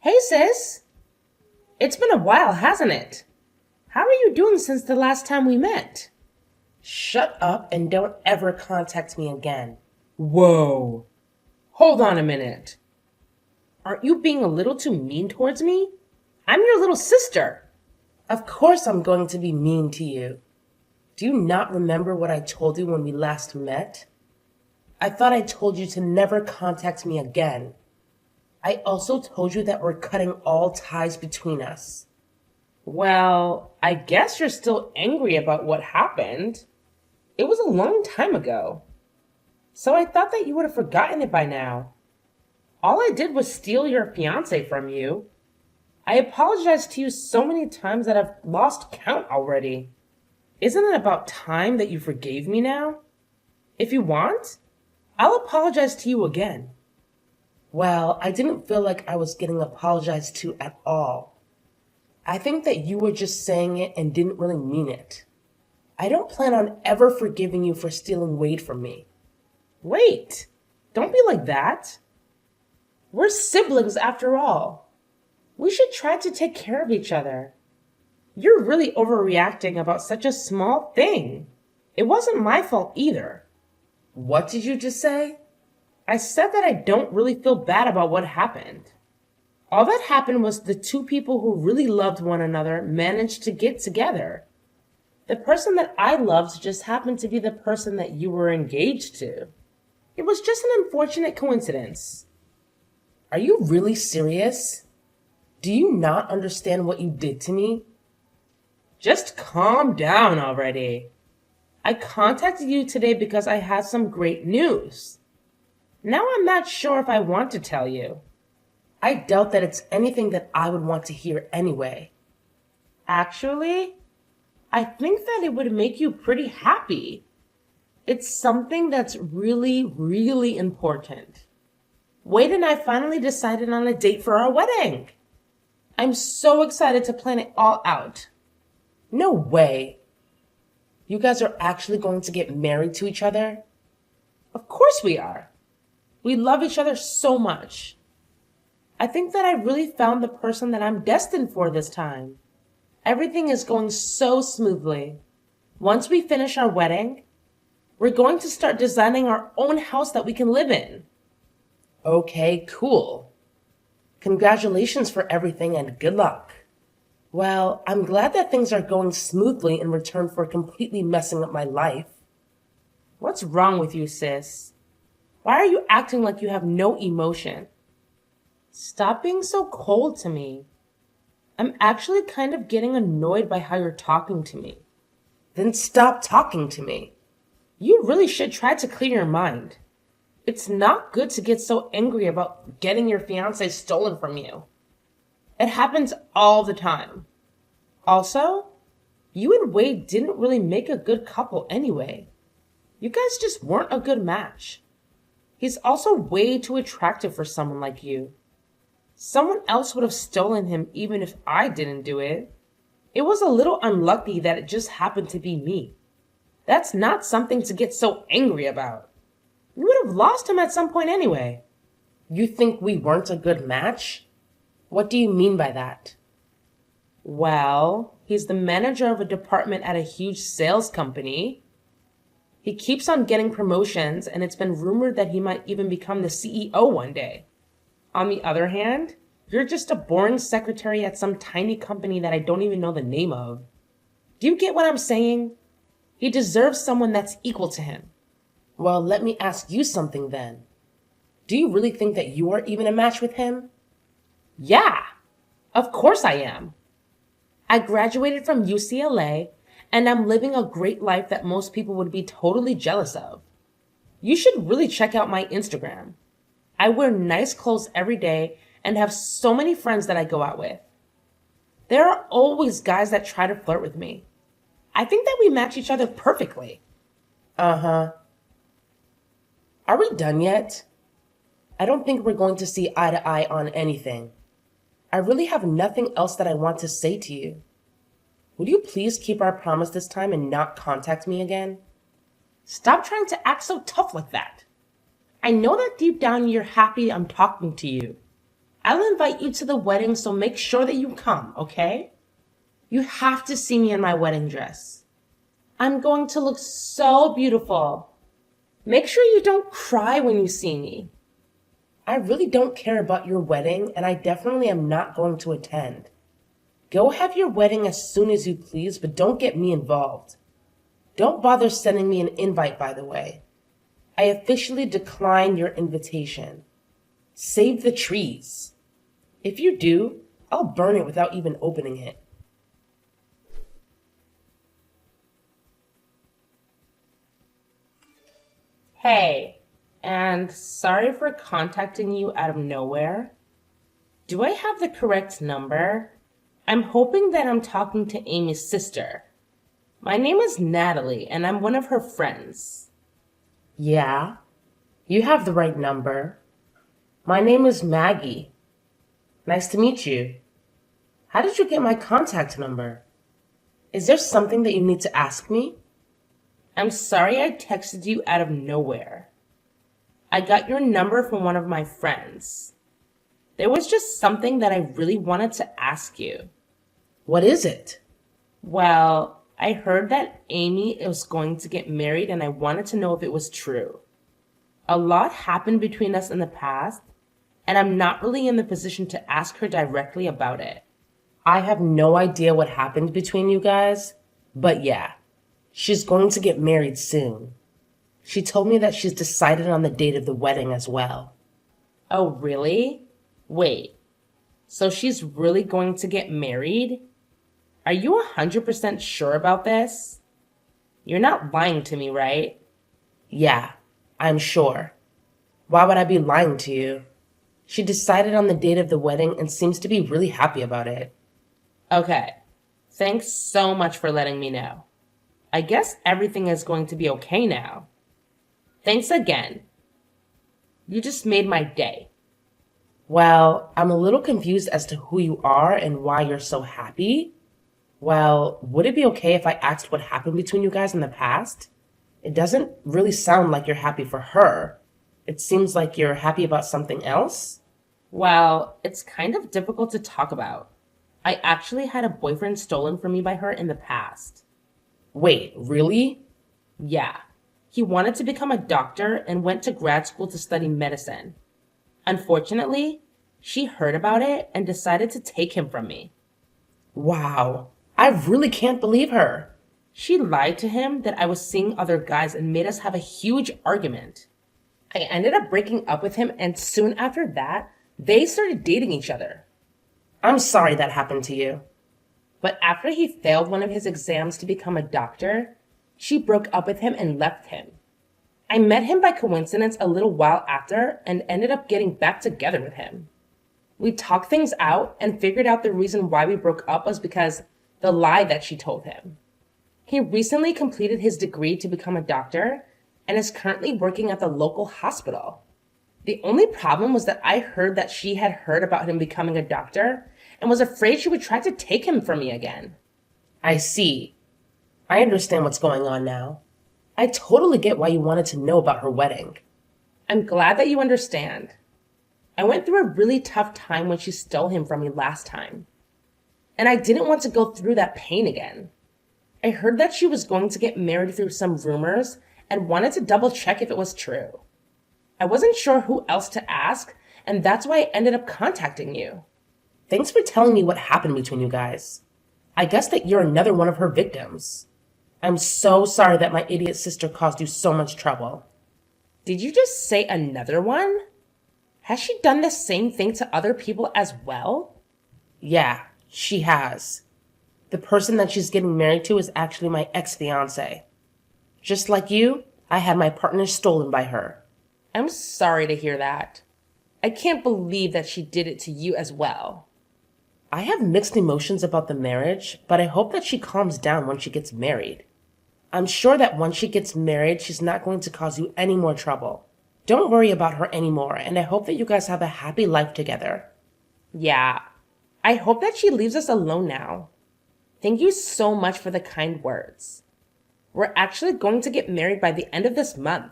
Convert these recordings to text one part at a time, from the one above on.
Hey sis, it's been a while, hasn't it? How are you doing since the last time we met? Shut up and don't ever contact me again. Whoa, hold on a minute. Aren't you being a little too mean towards me? I'm your little sister. Of course I'm going to be mean to you. Do you not remember what I told you when we last met? I thought I told you to never contact me again. I also told you that we're cutting all ties between us. Well, I guess you're still angry about what happened. It was a long time ago. So I thought that you would have forgotten it by now. All I did was steal your fiance from you. I apologized to you so many times that I've lost count already. Isn't it about time that you forgave me now? If you want, I'll apologize to you again. Well, I didn't feel like I was getting apologized to at all. I think that you were just saying it and didn't really mean it. I don't plan on ever forgiving you for stealing Wade from me. Wait, don't be like that. We're siblings after all. We should try to take care of each other. You're really overreacting about such a small thing. It wasn't my fault either. What did you just say? I said that I don't really feel bad about what happened. All that happened was the two people who really loved one another managed to get together. The person that I loved just happened to be the person that you were engaged to. It was just an unfortunate coincidence. Are you really serious? Do you not understand what you did to me? Just calm down already. I contacted you today because I had some great news. Now I'm not sure if I want to tell you. I doubt that it's anything that I would want to hear anyway. Actually, I think that it would make you pretty happy. It's something that's really, really important. Wade and I finally decided on a date for our wedding. I'm so excited to plan it all out. No way. You guys are actually going to get married to each other? Of course we are. We love each other so much. I think that I really found the person that I'm destined for this time. Everything is going so smoothly. Once we finish our wedding, we're going to start designing our own house that we can live in. Okay, cool. Congratulations for everything and good luck. Well, I'm glad that things are going smoothly in return for completely messing up my life. What's wrong with you, sis? Why are you acting like you have no emotion? Stop being so cold to me. I'm actually kind of getting annoyed by how you're talking to me. Then stop talking to me. You really should try to clear your mind. It's not good to get so angry about getting your fiance stolen from you. It happens all the time. Also, you and Wade didn't really make a good couple anyway. You guys just weren't a good match. He's also way too attractive for someone like you. Someone else would have stolen him even if I didn't do it. It was a little unlucky that it just happened to be me. That's not something to get so angry about. You would have lost him at some point anyway. You think we weren't a good match? What do you mean by that? Well, he's the manager of a department at a huge sales company. He keeps on getting promotions, and it's been rumored that he might even become the CEO one day. On the other hand, you're just a boring secretary at some tiny company that I don't even know the name of. Do you get what I'm saying? He deserves someone that's equal to him. Well, let me ask you something then. Do you really think that you are even a match with him? Yeah, of course I am. I graduated from UCLA, and I'm living a great life that most people would be totally jealous of. You should really check out my Instagram. I wear nice clothes every day and have so many friends that I go out with. There are always guys that try to flirt with me. I think that we match each other perfectly. Uh-huh. Are we done yet? I don't think we're going to see eye to eye on anything. I really have nothing else that I want to say to you. Would you please keep our promise this time and not contact me again? Stop trying to act so tough like that. I know that deep down you're happy I'm talking to you. I'll invite you to the wedding, so make sure that you come, okay? You have to see me in my wedding dress. I'm going to look so beautiful. Make sure you don't cry when you see me. I really don't care about your wedding, and I definitely am not going to attend. Go have your wedding as soon as you please, but don't get me involved. Don't bother sending me an invite, by the way. I officially decline your invitation. Save the trees. If you do, I'll burn it without even opening it. Hey, and sorry for contacting you out of nowhere. Do I have the correct number? I'm hoping that I'm talking to Amy's sister. My name is Natalie, and I'm one of her friends. Yeah, you have the right number. My name is Maggie. Nice to meet you. How did you get my contact number? Is there something that you need to ask me? I'm sorry I texted you out of nowhere. I got your number from one of my friends. There was just something that I really wanted to ask you. What is it? Well, I heard that Amy was going to get married, and I wanted to know if it was true. A lot happened between us in the past, and I'm not really in the position to ask her directly about it. I have no idea what happened between you guys, but yeah, she's going to get married soon. She told me that she's decided on the date of the wedding as well. Oh, really? Wait, so she's really going to get married? Are you 100% sure about this? You're not lying to me, right? Yeah, I'm sure. Why would I be lying to you? She decided on the date of the wedding and seems to be really happy about it. Okay, thanks so much for letting me know. I guess everything is going to be okay now. Thanks again. You just made my day. Well, I'm a little confused as to who you are and why you're so happy. Well, would it be okay if I asked what happened between you guys in the past? It doesn't really sound like you're happy for her. It seems like you're happy about something else. Well, it's kind of difficult to talk about. I actually had a boyfriend stolen from me by her in the past. Wait, really? Yeah. He wanted to become a doctor and went to grad school to study medicine. Unfortunately, she heard about it and decided to take him from me. Wow, I really can't believe her. She lied to him that I was seeing other guys and made us have a huge argument. I ended up breaking up with him, and soon after that, they started dating each other. I'm sorry that happened to you. But after he failed one of his exams to become a doctor, she broke up with him and left him. I met him by coincidence a little while after and ended up getting back together with him. We talked things out and figured out the reason why we broke up was because the lie that she told him. He recently completed his degree to become a doctor and is currently working at the local hospital. The only problem was that I heard that she had heard about him becoming a doctor and was afraid she would try to take him from me again. I see. I understand what's going on now. I totally get why you wanted to know about her wedding. I'm glad that you understand. I went through a really tough time when she stole him from me last time. And I didn't want to go through that pain again. I heard that she was going to get married through some rumors and wanted to double check if it was true. I wasn't sure who else to ask, and that's why I ended up contacting you. Thanks for telling me what happened between you guys. I guess that you're another one of her victims. I'm so sorry that my idiot sister caused you so much trouble. Did you just say another one? Has she done the same thing to other people as well? Yeah, she has. The person that she's getting married to is actually my ex-fiance. Just like you, I had my partner stolen by her. I'm sorry to hear that. I can't believe that she did it to you as well. I have mixed emotions about the marriage, but I hope that she calms down when she gets married. I'm sure that once she gets married, she's not going to cause you any more trouble. Don't worry about her anymore, and I hope that you guys have a happy life together. Yeah, I hope that she leaves us alone now. Thank you so much for the kind words. We're actually going to get married by the end of this month.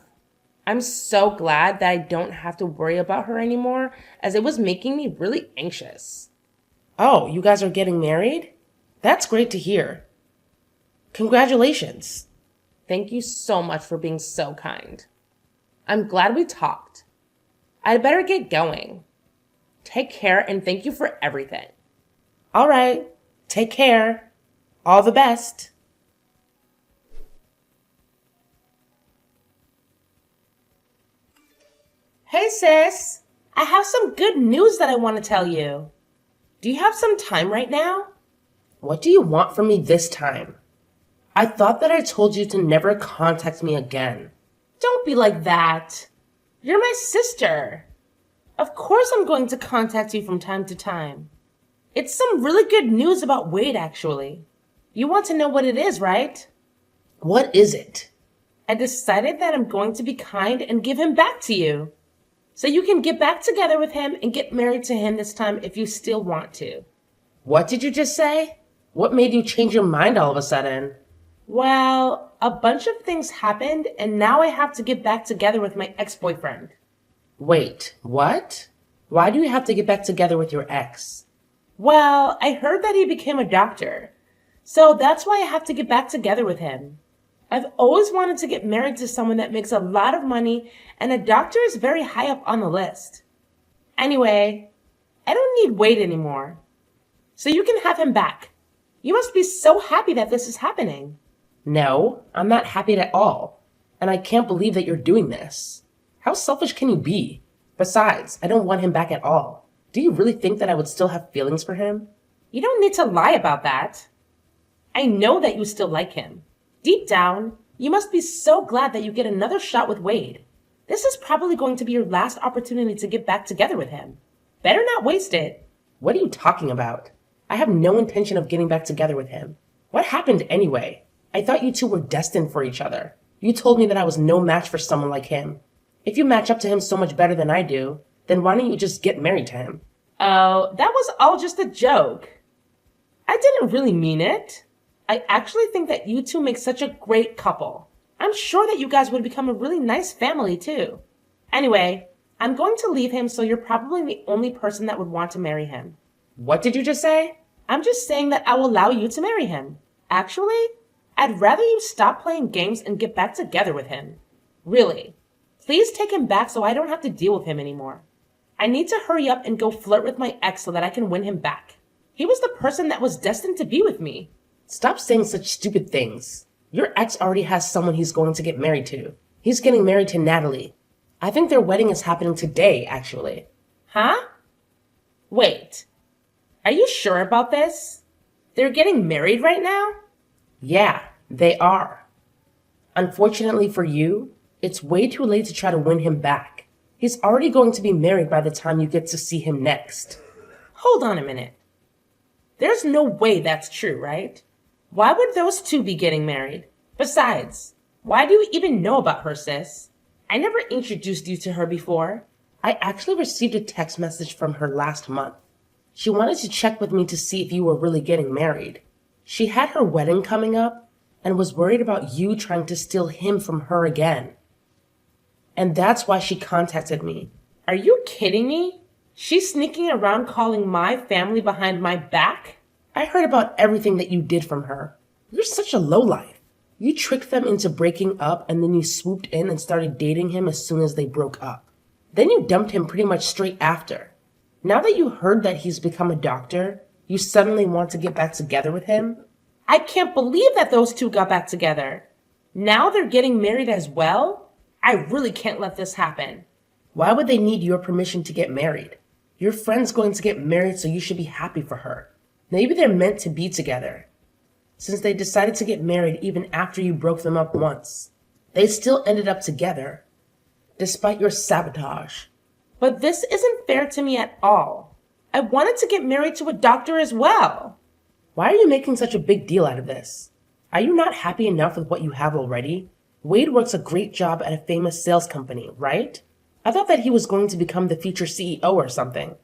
I'm so glad that I don't have to worry about her anymore, as it was making me really anxious. Oh, you guys are getting married? That's great to hear. Congratulations. Thank you so much for being so kind. I'm glad we talked. I'd better get going. Take care and thank you for everything. All right. Take care. All the best. Hey sis, I have some good news that I want to tell you. Do you have some time right now? What do you want from me this time? I thought that I told you to never contact me again. Don't be like that. You're my sister. Of course I'm going to contact you from time to time. It's some really good news about Wade, actually. You want to know what it is, right? What is it? I decided that I'm going to be kind and give him back to you. So you can get back together with him and get married to him this time if you still want to. What did you just say? What made you change your mind all of a sudden? Well, a bunch of things happened and now I have to get back together with my ex-boyfriend. Wait, what? Why do you have to get back together with your ex? Well, I heard that he became a doctor. So that's why I have to get back together with him. I've always wanted to get married to someone that makes a lot of money, and a doctor is very high up on the list. Anyway, I don't need Wade anymore. So you can have him back. You must be so happy that this is happening. No, I'm not happy at all. And I can't believe that you're doing this. How selfish can you be? Besides, I don't want him back at all. Do you really think that I would still have feelings for him? You don't need to lie about that. I know that you still like him. Deep down, you must be so glad that you get another shot with Wade. This is probably going to be your last opportunity to get back together with him. Better not waste it. What are you talking about? I have no intention of getting back together with him. What happened anyway? I thought you two were destined for each other. You told me that I was no match for someone like him. If you match up to him so much better than I do, then why don't you just get married to him? Oh, that was all just a joke. I didn't really mean it. I actually think that you two make such a great couple. I'm sure that you guys would become a really nice family too. Anyway, I'm going to leave him, so you're probably the only person that would want to marry him. What did you just say? I'm just saying that I will allow you to marry him. Actually, I'd rather you stop playing games and get back together with him. Really. Please take him back so I don't have to deal with him anymore. I need to hurry up and go flirt with my ex so that I can win him back. He was the person that was destined to be with me. Stop saying such stupid things. Your ex already has someone he's going to get married to. He's getting married to Natalie. I think their wedding is happening today, actually. Huh? Wait. Are you sure about this? They're getting married right now? Yeah, they are. Unfortunately for you, it's way too late to try to win him back. He's already going to be married by the time you get to see him next. Hold on a minute. There's no way that's true, right? Why would those two be getting married? Besides, why do you even know about her, sis? I never introduced you to her before. I actually received a text message from her last month. She wanted to check with me to see if you were really getting married. She had her wedding coming up and was worried about you trying to steal him from her again. And that's why she contacted me. Are you kidding me? She's sneaking around calling my family behind my back? I heard about everything that you did from her. You're such a lowlife. You tricked them into breaking up and then you swooped in and started dating him as soon as they broke up. Then you dumped him pretty much straight after. Now that you heard that he's become a doctor, you suddenly want to get back together with him? I can't believe that those two got back together. Now they're getting married as well? I really can't let this happen. Why would they need your permission to get married? Your friend's going to get married, so you should be happy for her. Maybe they're meant to be together. Since they decided to get married even after you broke them up once, they still ended up together, despite your sabotage. But this isn't fair to me at all. I wanted to get married to a doctor as well. Why are you making such a big deal out of this? Are you not happy enough with what you have already? Wade works a great job at a famous sales company, right? I thought that he was going to become the future CEO or something.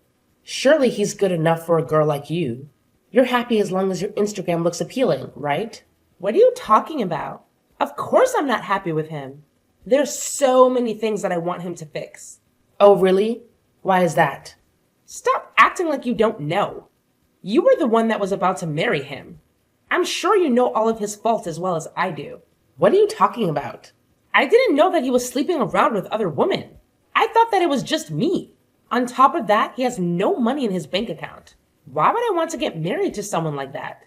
Surely he's good enough for a girl like you. You're happy as long as your Instagram looks appealing, right? What are you talking about? Of course I'm not happy with him. There's so many things that I want him to fix. Oh, really? Why is that? Stop acting like you don't know. You were the one that was about to marry him. I'm sure you know all of his faults as well as I do. What are you talking about? I didn't know that he was sleeping around with other women. I thought that it was just me. On top of that, he has no money in his bank account. Why would I want to get married to someone like that?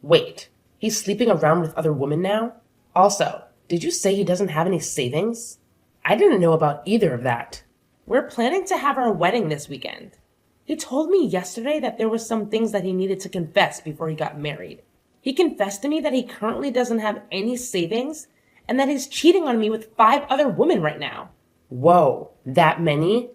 Wait, he's sleeping around with other women now? Also, did you say he doesn't have any savings? I didn't know about either of that. We're planning to have our wedding this weekend. He told me yesterday that there were some things that he needed to confess before he got married. He confessed to me that he currently doesn't have any savings and that he's cheating on me with 5 other women right now. Whoa, that many?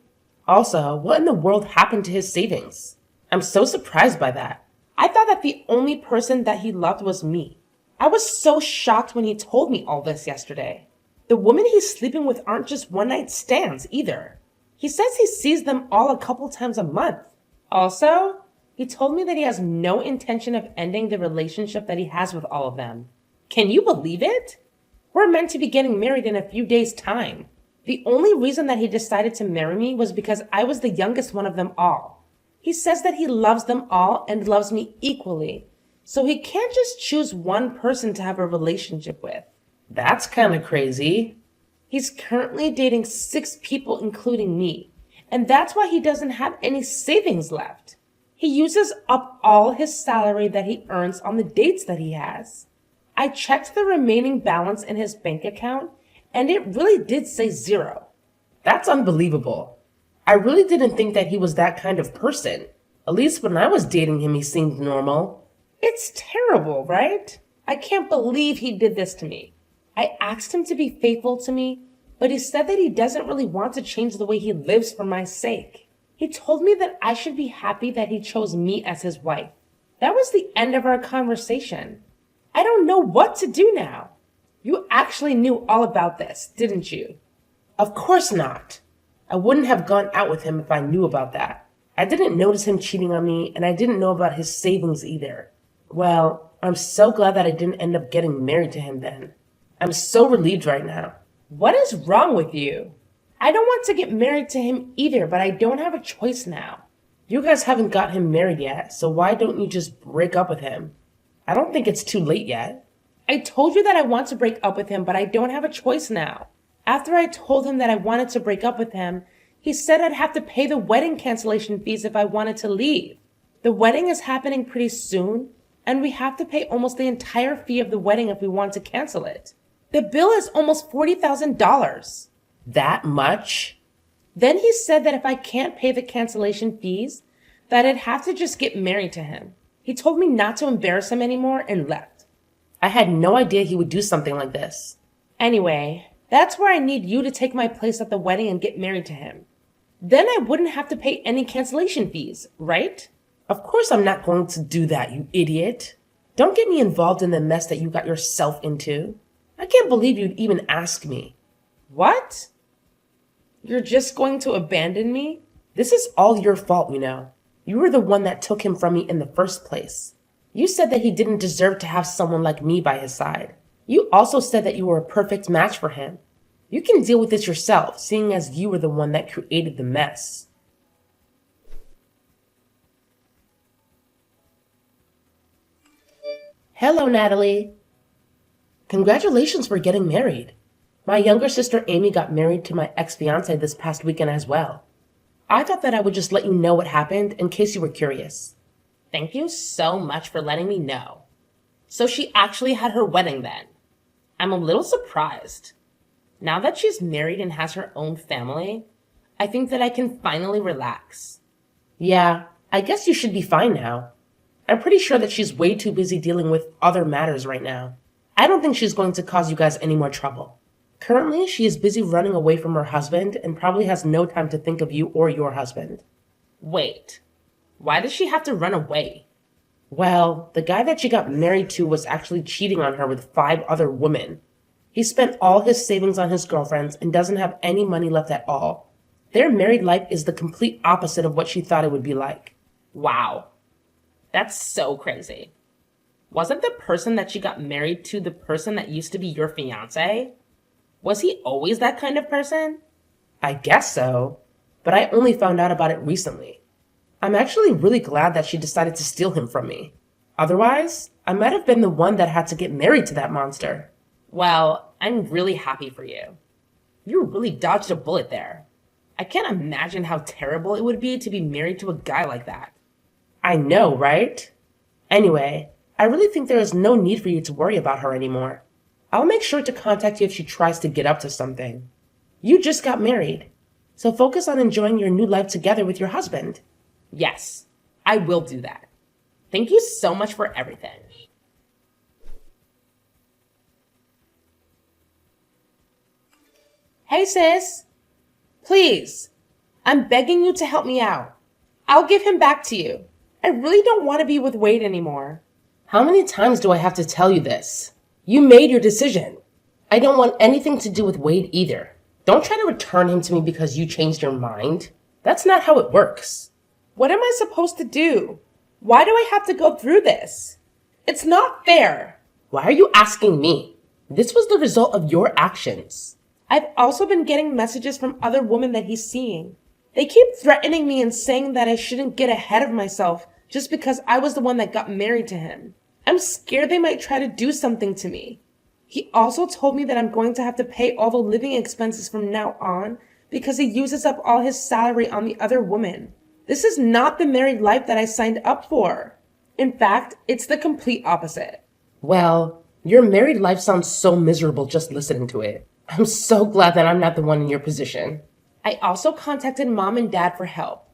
Also, what in the world happened to his savings? I'm so surprised by that. I thought that the only person that he loved was me. I was so shocked when he told me all this yesterday. The women he's sleeping with aren't just one-night stands either. He says he sees them all a couple times a month. Also, he told me that he has no intention of ending the relationship that he has with all of them. Can you believe it? We're meant to be getting married in a few days' time. The only reason that he decided to marry me was because I was the youngest one of them all. He says that he loves them all and loves me equally, so he can't just choose one person to have a relationship with. That's kind of crazy. He's currently dating 6 people, including me, and that's why he doesn't have any savings left. He uses up all his salary that he earns on the dates that he has. I checked the remaining balance in his bank account, and it really did say 0. That's unbelievable. I really didn't think that he was that kind of person. At least when I was dating him, he seemed normal. It's terrible, right? I can't believe he did this to me. I asked him to be faithful to me, but he said that he doesn't really want to change the way he lives for my sake. He told me that I should be happy that he chose me as his wife. That was the end of our conversation. I don't know what to do now. You actually knew all about this, didn't you? Of course not. I wouldn't have gone out with him if I knew about that. I didn't notice him cheating on me, and I didn't know about his savings either. Well, I'm so glad that I didn't end up getting married to him then. I'm so relieved right now. What is wrong with you? I don't want to get married to him either, but I don't have a choice now. You guys haven't got him married yet, so why don't you just break up with him? I don't think it's too late yet. I told you that I want to break up with him, but I don't have a choice now. After I told him that I wanted to break up with him, he said I'd have to pay the wedding cancellation fees if I wanted to leave. The wedding is happening pretty soon, and we have to pay almost the entire fee of the wedding if we want to cancel it. The bill is almost $40,000. That much? Then he said that if I can't pay the cancellation fees, that I'd have to just get married to him. He told me not to embarrass him anymore and left. I had no idea he would do something like this. Anyway, that's where I need you to take my place at the wedding and get married to him. Then I wouldn't have to pay any cancellation fees, right? Of course I'm not going to do that, you idiot. Don't get me involved in the mess that you got yourself into. I can't believe you'd even ask me. What? You're just going to abandon me? This is all your fault, you know. You were the one that took him from me in the first place. You said that he didn't deserve to have someone like me by his side. You also said that you were a perfect match for him. You can deal with this yourself, seeing as you were the one that created the mess. Hello, Natalie. Congratulations for getting married. My younger sister Amy got married to my ex-fiancé this past weekend as well. I thought that I would just let you know what happened in case you were curious. Thank you so much for letting me know. So she actually had her wedding then. I'm a little surprised. Now that she's married and has her own family, I think that I can finally relax. Yeah, I guess you should be fine now. I'm pretty sure that she's way too busy dealing with other matters right now. I don't think she's going to cause you guys any more trouble. Currently, she is busy running away from her husband and probably has no time to think of you or your husband. Wait, why does she have to run away? Well, the guy that she got married to was actually cheating on her with 5 other women. He spent all his savings on his girlfriends and doesn't have any money left at all. Their married life is the complete opposite of what she thought it would be like. Wow, that's so crazy. Wasn't the person that she got married to the person that used to be your fiancé? Was he always that kind of person? I guess so, but I only found out about it recently. I'm actually really glad that she decided to steal him from me. Otherwise, I might have been the one that had to get married to that monster. Well, I'm really happy for you. You really dodged a bullet there. I can't imagine how terrible it would be to be married to a guy like that. I know, right? Anyway, I really think there is no need for you to worry about her anymore. I'll make sure to contact you if she tries to get up to something. You just got married, so focus on enjoying your new life together with your husband. Yes, I will do that. Thank you so much for everything. Hey, sis. Please, I'm begging you to help me out. I'll give him back to you. I really don't want to be with Wade anymore. How many times do I have to tell you this? You made your decision. I don't want anything to do with Wade either. Don't try to return him to me because you changed your mind. That's not how it works. What am I supposed to do? Why do I have to go through this? It's not fair. Why are you asking me? This was the result of your actions. I've also been getting messages from other women that he's seeing. They keep threatening me and saying that I shouldn't get ahead of myself just because I was the one that got married to him. I'm scared they might try to do something to me. He also told me that I'm going to have to pay all the living expenses from now on because he uses up all his salary on the other woman. This is not the married life that I signed up for. In fact, it's the complete opposite. Well, your married life sounds so miserable just listening to it. I'm so glad that I'm not the one in your position. I also contacted mom and dad for help,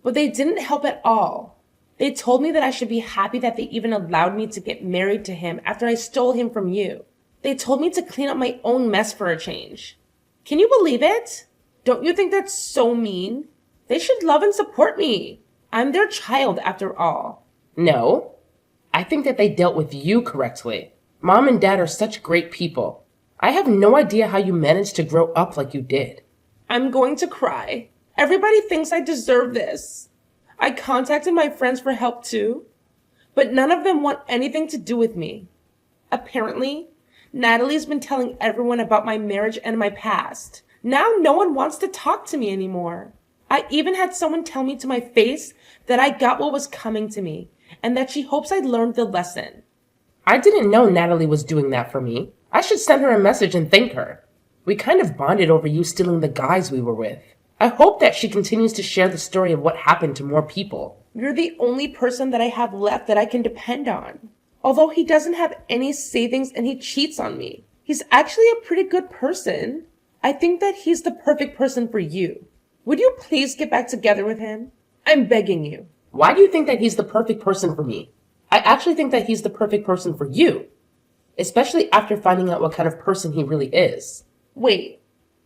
but they didn't help at all. They told me that I should be happy that they even allowed me to get married to him after I stole him from you. They told me to clean up my own mess for a change. Can you believe it? Don't you think that's so mean? They should love and support me. I'm their child after all. No, I think that they dealt with you correctly. Mom and dad are such great people. I have no idea how you managed to grow up like you did. I'm going to cry. Everybody thinks I deserve this. I contacted my friends for help too, but none of them want anything to do with me. Apparently, Natalie's been telling everyone about my marriage and my past. Now no one wants to talk to me anymore. I even had someone tell me to my face that I got what was coming to me and that she hopes I learned the lesson. I didn't know Natalie was doing that for me. I should send her a message and thank her. We kind of bonded over you stealing the guys we were with. I hope that she continues to share the story of what happened to more people. You're the only person that I have left that I can depend on. Although he doesn't have any savings and he cheats on me, he's actually a pretty good person. I think that he's the perfect person for you. Would you please get back together with him? I'm begging you. Why do you think that he's the perfect person for me? I actually think that he's the perfect person for you. Especially after finding out what kind of person he really is. Wait,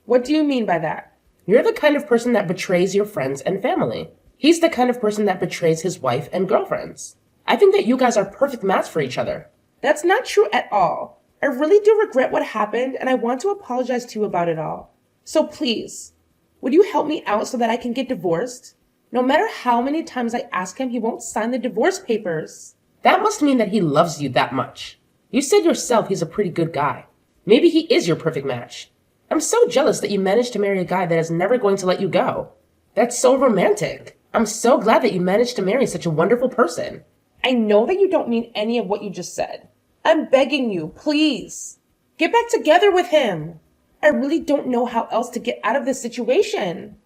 what do you mean by that? You're the kind of person that betrays your friends and family. He's the kind of person that betrays his wife and girlfriends. I think that you guys are a perfect match for each other. That's not true at all. I really do regret what happened and I want to apologize to you about it all. So please, would you help me out so that I can get divorced? No matter how many times I ask him, he won't sign the divorce papers. That must mean that he loves you that much. You said yourself he's a pretty good guy. Maybe he is your perfect match. I'm so jealous that you managed to marry a guy that is never going to let you go. That's so romantic. I'm so glad that you managed to marry such a wonderful person. I know that you don't mean any of what you just said. I'm begging you, please. Get back together with him. I really don't know how else to get out of this situation.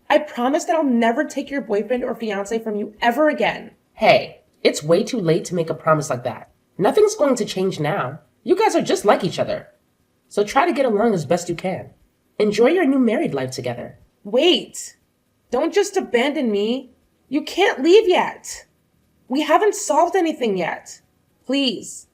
I promise that I'll never take your boyfriend or fiancé from you ever again. Hey, it's way too late to make a promise like that. Nothing's going to change now. You guys are just like each other. So try to get along as best you can. Enjoy your new married life together. Wait. Don't just abandon me. You can't leave yet. We haven't solved anything yet. Please.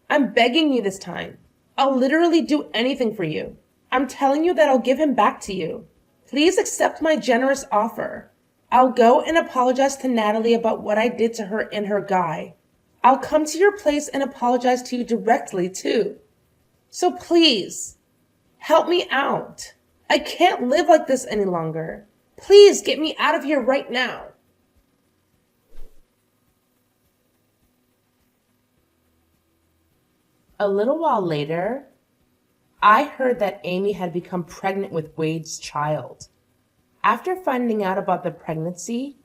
I'm begging you this time. I'll literally do anything for you. I'm telling you that I'll give him back to you. Please accept my generous offer. I'll go and apologize to Natalie about what I did to her and her guy. I'll come to your place and apologize to you directly too. So please, help me out. I can't live like this any longer. Please get me out of here right now. A little while later, I heard that Amy had become pregnant with Wade's child. After finding out about the pregnancy,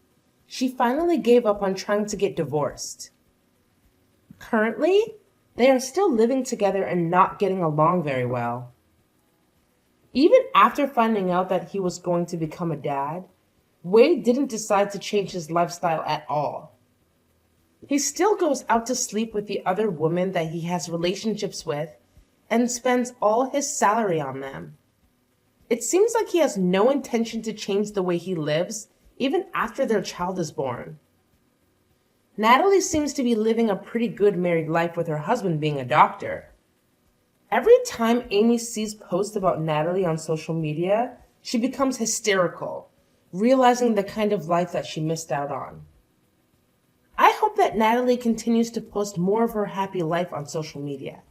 she finally gave up on trying to get divorced. Currently, they are still living together and not getting along very well. Even after finding out that he was going to become a dad, Wade didn't decide to change his lifestyle at all. He still goes out to sleep with the other women that he has relationships with and spends all his salary on them. It seems like he has no intention to change the way he lives, even after their child is born. Natalie seems to be living a pretty good married life with her husband being a doctor. Every time Amy sees posts about Natalie on social media, she becomes hysterical, realizing the kind of life that she missed out on. I hope that Natalie continues to post more of her happy life on social media.